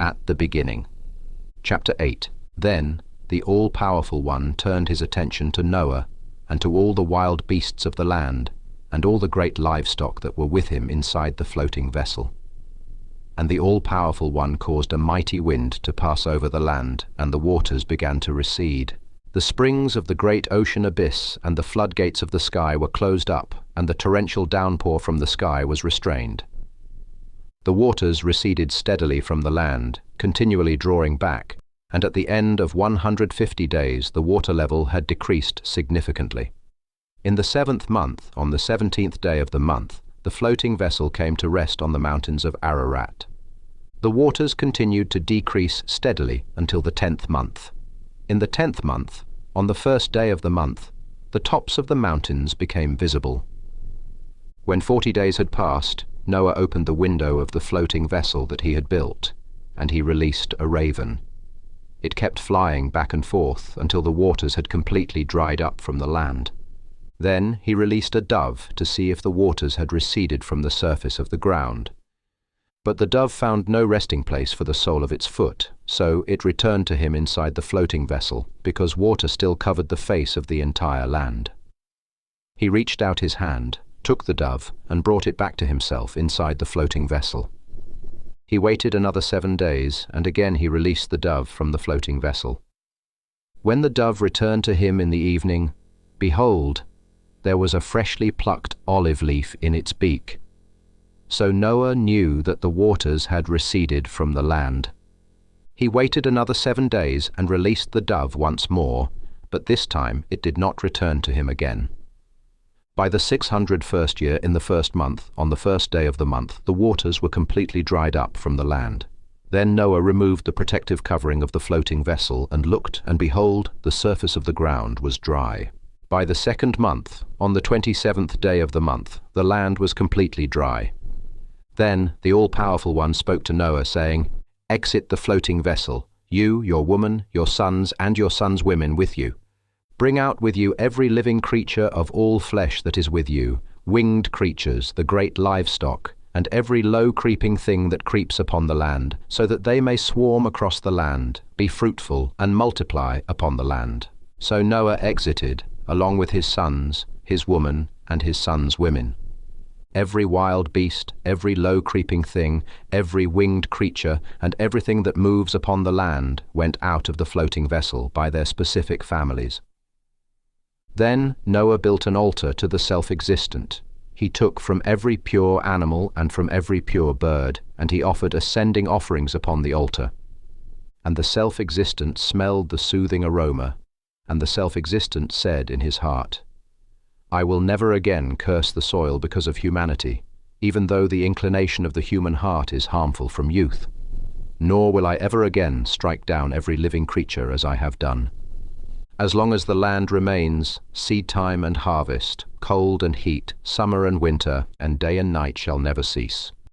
At the beginning. Chapter 8. Then the all-powerful one turned his attention to Noah, and to all the wild beasts of the land, and all the great livestock that were with him inside the floating vessel. And the all-powerful one caused a mighty wind to pass over the land, and the waters began to recede. The springs of the great ocean abyss and the floodgates of the sky were closed up, and the torrential downpour from the sky was restrained. The waters receded steadily from the land, continually drawing back, and at the end of 150 days the water level had decreased significantly. In the 7th month, on the 17th day of the month, the floating vessel came to rest on the mountains of Ararat. The waters continued to decrease steadily until the 10th month. In the 10th month, on the 1st day of the month, the tops of the mountains became visible. When 40 days had passed, Noah opened the window of the floating vessel that he had built, and he released a raven. It kept flying back and forth until the waters had completely dried up from the land. Then he released a dove to see if the waters had receded from the surface of the ground. But the dove found no resting place for the sole of its foot, so it returned to him inside the floating vessel, because water still covered the face of the entire land. He reached out his hand, took the dove, and brought it back to himself inside the floating vessel. He waited another 7 days, and again he released the dove from the floating vessel. When the dove returned to him in the evening, behold, there was a freshly plucked olive leaf in its beak. So Noah knew that the waters had receded from the land. He waited another 7 days and released the dove once more, but this time it did not return to him again. By the 601st year in the 1st month, on the 1st day of the month, the waters were completely dried up from the land. Then Noah removed the protective covering of the floating vessel and looked, and behold, the surface of the ground was dry. By the 2nd month, on the 27th day of the month, the land was completely dry. Then the all-powerful one spoke to Noah, saying, "Exit the floating vessel, you, your woman, your sons, and your sons' women with you. Bring out with you every living creature of all flesh that is with you, winged creatures, the great livestock, and every low-creeping thing that creeps upon the land, so that they may swarm across the land, be fruitful, and multiply upon the land." So Noah exited, along with his sons, his woman, and his sons' women. Every wild beast, every low-creeping thing, every winged creature, and everything that moves upon the land went out of the floating vessel by their specific families. Then Noah built an altar to the self-existent. He took from every pure animal and from every pure bird, and he offered ascending offerings upon the altar. And the self-existent smelled the soothing aroma, and the self-existent said in his heart, "I will never again curse the soil because of humanity, even though the inclination of the human heart is harmful from youth. Nor will I ever again strike down every living creature as I have done. As long as the land remains, seed time and harvest, cold and heat, summer and winter, and day and night shall never cease.